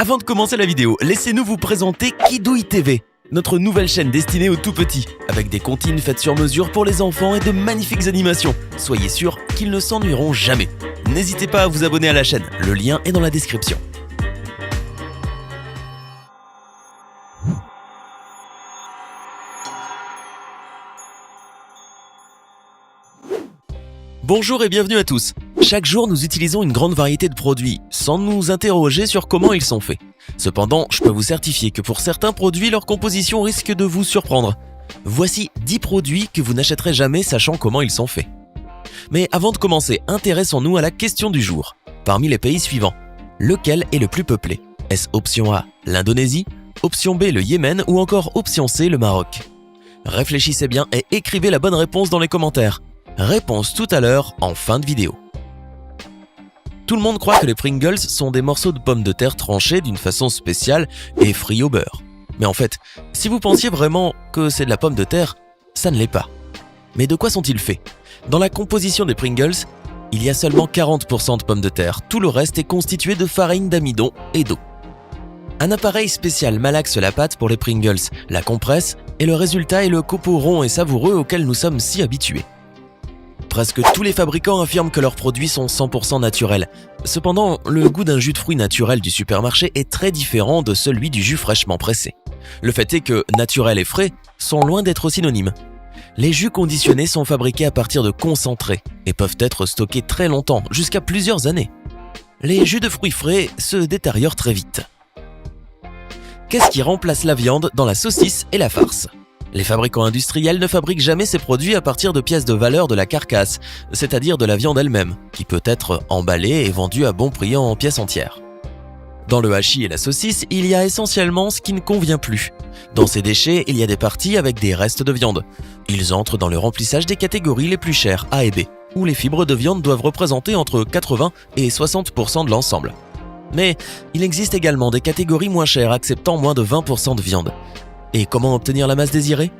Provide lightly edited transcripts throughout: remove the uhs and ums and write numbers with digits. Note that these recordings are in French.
Avant de commencer la vidéo, laissez-nous vous présenter Kidouille TV, notre nouvelle chaîne destinée aux tout petits, avec des comptines faites sur mesure pour les enfants et de magnifiques animations. Soyez sûrs qu'ils ne s'ennuieront jamais. N'hésitez pas à vous abonner à la chaîne, le lien est dans la description. Bonjour et bienvenue à tous. Chaque jour, nous utilisons une grande variété de produits, sans nous interroger sur comment ils sont faits. Cependant, je peux vous certifier que pour certains produits, leur composition risque de vous surprendre. Voici 10 produits que vous n'achèterez jamais sachant comment ils sont faits. Mais avant de commencer, intéressons-nous à la question du jour. Parmi les pays suivants, lequel est le plus peuplé? Est-ce option A, l'Indonésie, option B, le Yémen ou encore option C, le Maroc? Réfléchissez bien et écrivez la bonne réponse dans les commentaires. Réponse tout à l'heure en fin de vidéo. Tout le monde croit que les Pringles sont des morceaux de pommes de terre tranchés d'une façon spéciale et frits au beurre. Mais en fait, si vous pensiez vraiment que c'est de la pomme de terre, ça ne l'est pas. Mais de quoi sont-ils faits? Dans la composition des Pringles, il y a seulement 40% de pommes de terre, tout le reste est constitué de farine d'amidon et d'eau. Un appareil spécial malaxe la pâte pour les Pringles, la compresse et le résultat est le copeau rond et savoureux auquel nous sommes si habitués. Presque tous les fabricants affirment que leurs produits sont 100% naturels. Cependant, le goût d'un jus de fruits naturel du supermarché est très différent de celui du jus fraîchement pressé. Le fait est que naturel et frais sont loin d'être synonymes. Les jus conditionnés sont fabriqués à partir de concentrés et peuvent être stockés très longtemps, jusqu'à plusieurs années. Les jus de fruits frais se détériorent très vite. Qu'est-ce qui remplace la viande dans la saucisse et la farce ? Les fabricants industriels ne fabriquent jamais ces produits à partir de pièces de valeur de la carcasse, c'est-à-dire de la viande elle-même, qui peut être emballée et vendue à bon prix en pièces entières. Dans le hachis et la saucisse, il y a essentiellement ce qui ne convient plus. Dans ces déchets, il y a des parties avec des restes de viande. Ils entrent dans le remplissage des catégories les plus chères, A et B, où les fibres de viande doivent représenter entre 80 et 60% de l'ensemble. Mais il existe également des catégories moins chères acceptant moins de 20% de viande. Et comment obtenir la masse désirée?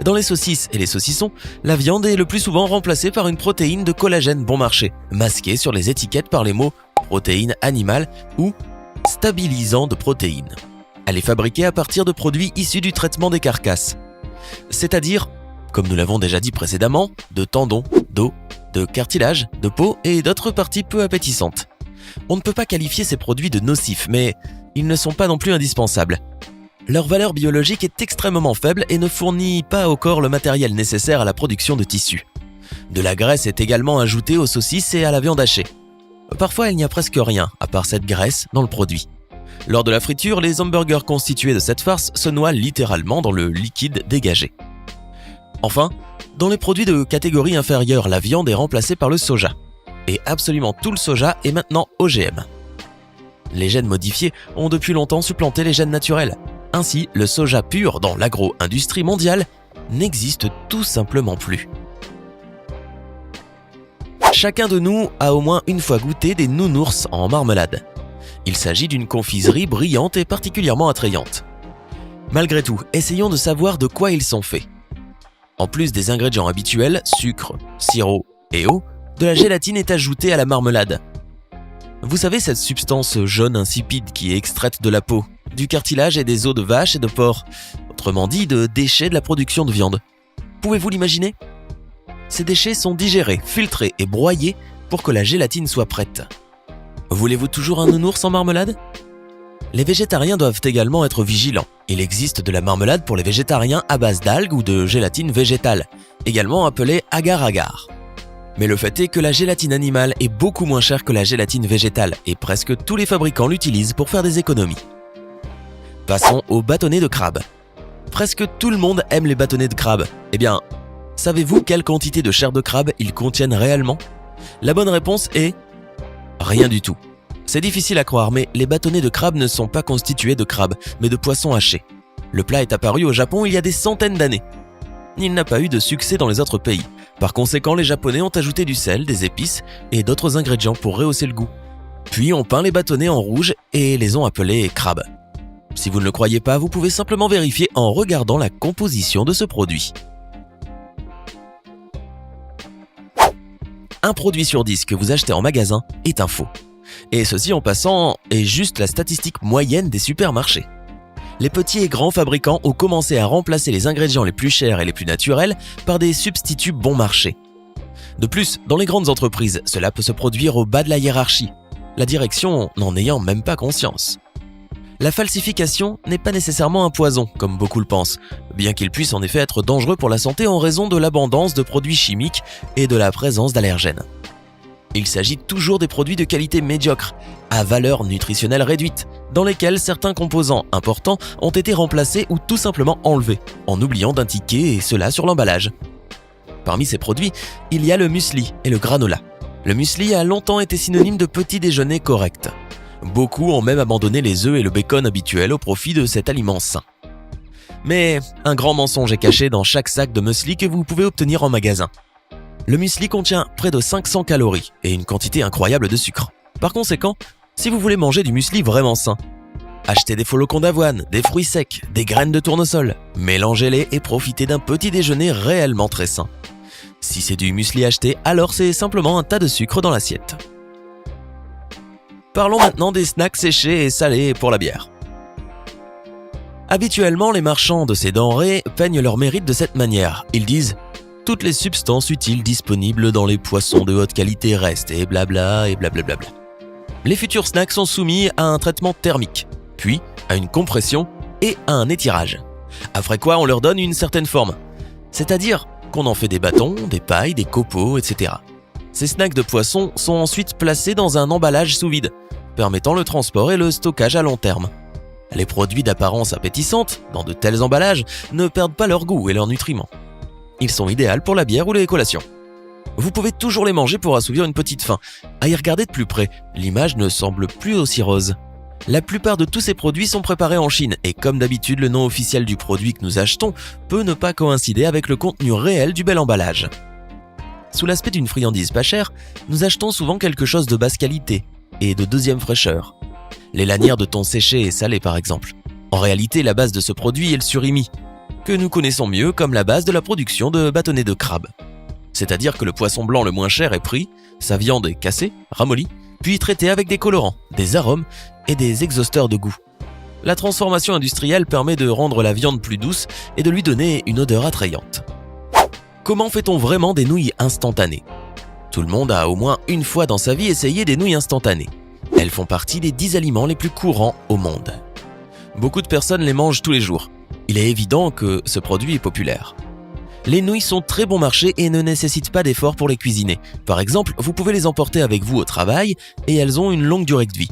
Dans les saucisses et les saucissons, la viande est le plus souvent remplacée par une protéine de collagène bon marché, masquée sur les étiquettes par les mots « protéine animale » ou « stabilisant de protéines ». Elle est fabriquée à partir de produits issus du traitement des carcasses. C'est-à-dire, comme nous l'avons déjà dit précédemment, de tendons, d'os, de cartilage, de peau et d'autres parties peu appétissantes. On ne peut pas qualifier ces produits de nocifs, mais ils ne sont pas non plus indispensables. Leur valeur biologique est extrêmement faible et ne fournit pas au corps le matériel nécessaire à la production de tissus. De la graisse est également ajoutée aux saucisses et à la viande hachée. Parfois, il n'y a presque rien, à part cette graisse, dans le produit. Lors de la friture, les hamburgers constitués de cette farce se noient littéralement dans le liquide dégagé. Enfin, dans les produits de catégorie inférieure, la viande est remplacée par le soja. Et absolument tout le soja est maintenant OGM. Les gènes modifiés ont depuis longtemps supplanté les gènes naturels. Ainsi, le soja pur dans l'agro-industrie mondiale n'existe tout simplement plus. Chacun de nous a au moins une fois goûté des nounours en marmelade. Il s'agit d'une confiserie brillante et particulièrement attrayante. Malgré tout, essayons de savoir de quoi ils sont faits. En plus des ingrédients habituels, sucre, sirop et eau, de la gélatine est ajoutée à la marmelade. Vous savez cette substance jaune insipide qui est extraite de la peau, du cartilage et des os de vache et de porc, autrement dit de déchets de la production de viande. Pouvez-vous l'imaginer? Ces déchets sont digérés, filtrés et broyés pour que la gélatine soit prête. Voulez-vous toujours un nounours en marmelade? Les végétariens doivent également être vigilants. Il existe de la marmelade pour les végétariens à base d'algues ou de gélatine végétale, également appelée agar-agar. Mais le fait est que la gélatine animale est beaucoup moins chère que la gélatine végétale et presque tous les fabricants l'utilisent pour faire des économies. Passons aux bâtonnets de crabe. Presque tout le monde aime les bâtonnets de crabe. Eh bien, savez-vous quelle quantité de chair de crabe ils contiennent réellement? La bonne réponse est rien du tout. C'est difficile à croire, mais les bâtonnets de crabe ne sont pas constitués de crabe, mais de poissons hachés. Le plat est apparu au Japon il y a des centaines d'années. Il n'a pas eu de succès dans les autres pays. Par conséquent, les Japonais ont ajouté du sel, des épices et d'autres ingrédients pour rehausser le goût. Puis on peint les bâtonnets en rouge et les ont appelés crabes. Si vous ne le croyez pas, vous pouvez simplement vérifier en regardant la composition de ce produit. Un produit sur 10 que vous achetez en magasin est un faux. Et ceci en passant est juste la statistique moyenne des supermarchés. Les petits et grands fabricants ont commencé à remplacer les ingrédients les plus chers et les plus naturels par des substituts bon marché. De plus, dans les grandes entreprises, cela peut se produire au bas de la hiérarchie, la direction n'en ayant même pas conscience. La falsification n'est pas nécessairement un poison, comme beaucoup le pensent, bien qu'il puisse en effet être dangereux pour la santé en raison de l'abondance de produits chimiques et de la présence d'allergènes. Il s'agit toujours des produits de qualité médiocre, à valeur nutritionnelle réduite, dans lesquels certains composants importants ont été remplacés ou tout simplement enlevés, en oubliant d'indiquer cela sur l'emballage. Parmi ces produits, il y a le muesli et le granola. Le muesli a longtemps été synonyme de petit déjeuner correct. Beaucoup ont même abandonné les œufs et le bacon habituels au profit de cet aliment sain. Mais un grand mensonge est caché dans chaque sac de muesli que vous pouvez obtenir en magasin. Le muesli contient près de 500 calories et une quantité incroyable de sucre. Par conséquent, si vous voulez manger du muesli vraiment sain, achetez des flocons d'avoine, des fruits secs, des graines de tournesol, mélangez-les et profitez d'un petit déjeuner réellement très sain. Si c'est du muesli acheté, alors c'est simplement un tas de sucre dans l'assiette. Parlons maintenant des snacks séchés et salés pour la bière. Habituellement, les marchands de ces denrées peignent leur mérite de cette manière. Ils disent « Toutes les substances utiles disponibles dans les poissons de haute qualité restent et blabla et blablabla ». Les futurs snacks sont soumis à un traitement thermique, puis à une compression et à un étirage. Après quoi, on leur donne une certaine forme. C'est-à-dire qu'on en fait des bâtons, des pailles, des copeaux, etc. Ces snacks de poisson sont ensuite placés dans un emballage sous vide, permettant le transport et le stockage à long terme. Les produits d'apparence appétissante, dans de tels emballages, ne perdent pas leur goût et leurs nutriments. Ils sont idéaux pour la bière ou les collations. Vous pouvez toujours les manger pour assouvir une petite faim. À y regarder de plus près, l'image ne semble plus aussi rose. La plupart de tous ces produits sont préparés en Chine et comme d'habitude, le nom officiel du produit que nous achetons peut ne pas coïncider avec le contenu réel du bel emballage. Sous l'aspect d'une friandise pas chère, nous achetons souvent quelque chose de basse qualité et de deuxième fraîcheur. Les lanières de thon séché et salé par exemple. En réalité, la base de ce produit est le surimi, que nous connaissons mieux comme la base de la production de bâtonnets de crabe. C'est-à-dire que le poisson blanc le moins cher est pris, sa viande est cassée, ramollie, puis traitée avec des colorants, des arômes et des exhausteurs de goût. La transformation industrielle permet de rendre la viande plus douce et de lui donner une odeur attrayante. Comment fait-on vraiment des nouilles instantanées ? Tout le monde a au moins une fois dans sa vie essayé des nouilles instantanées. Elles font partie des 10 aliments les plus courants au monde. Beaucoup de personnes les mangent tous les jours. Il est évident que ce produit est populaire. Les nouilles sont très bon marché et ne nécessitent pas d'efforts pour les cuisiner. Par exemple, vous pouvez les emporter avec vous au travail et elles ont une longue durée de vie.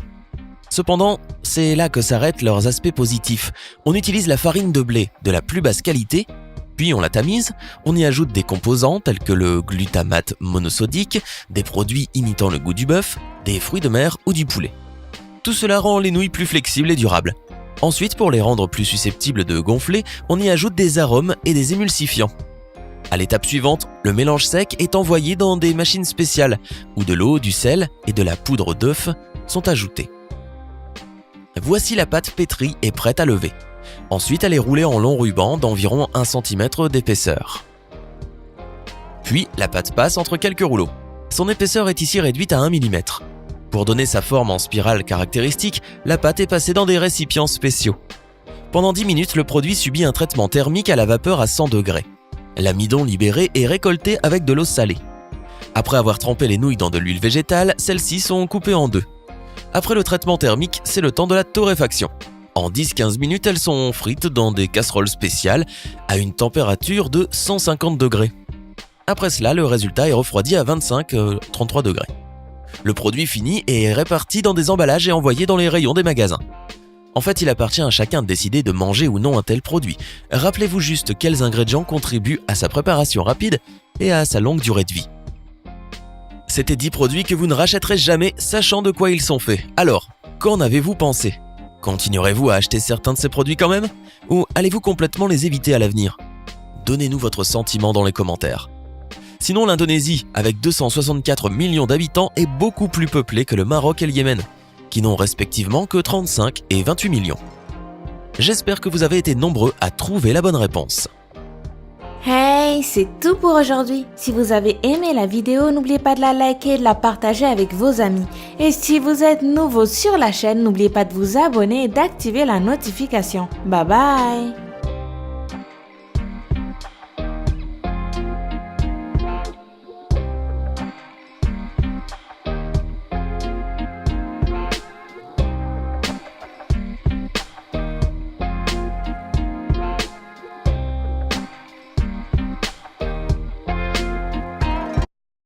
Cependant, c'est là que s'arrêtent leurs aspects positifs. On utilise la farine de blé de la plus basse qualité, puis on la tamise, on y ajoute des composants tels que le glutamate monosodique, des produits imitant le goût du bœuf, des fruits de mer ou du poulet. Tout cela rend les nouilles plus flexibles et durables. Ensuite, pour les rendre plus susceptibles de gonfler, on y ajoute des arômes et des émulsifiants. À l'étape suivante, le mélange sec est envoyé dans des machines spéciales où de l'eau, du sel et de la poudre d'œuf sont ajoutés. Voici la pâte pétrie et prête à lever. Ensuite, elle est roulée en long ruban d'environ 1 cm d'épaisseur. Puis, la pâte passe entre quelques rouleaux. Son épaisseur est ici réduite à 1 mm. Pour donner sa forme en spirale caractéristique, la pâte est passée dans des récipients spéciaux. Pendant 10 minutes, le produit subit un traitement thermique à la vapeur à 100 degrés. L'amidon libéré est récolté avec de l'eau salée. Après avoir trempé les nouilles dans de l'huile végétale, celles-ci sont coupées en deux. Après le traitement thermique, c'est le temps de la torréfaction. En 10-15 minutes, elles sont frites dans des casseroles spéciales à une température de 150 degrés. Après cela, le résultat est refroidi à 25-33 degrés. Le produit fini est réparti dans des emballages et envoyé dans les rayons des magasins. En fait, il appartient à chacun de décider de manger ou non un tel produit. Rappelez-vous juste quels ingrédients contribuent à sa préparation rapide et à sa longue durée de vie. C'était 10 produits que vous ne rachèterez jamais, sachant de quoi ils sont faits. Alors, qu'en avez-vous pensé ? Continuerez-vous à acheter certains de ces produits quand même ? Ou allez-vous complètement les éviter à l'avenir ? Donnez-nous votre sentiment dans les commentaires. Sinon, l'Indonésie, avec 264 millions d'habitants, est beaucoup plus peuplée que le Maroc et le Yémen, qui n'ont respectivement que 35 et 28 millions. J'espère que vous avez été nombreux à trouver la bonne réponse. Hey Hey, c'est tout pour aujourd'hui. Si vous avez aimé la vidéo, n'oubliez pas de la liker et de la partager avec vos amis. Et si vous êtes nouveau sur la chaîne, n'oubliez pas de vous abonner et d'activer la notification. Bye bye!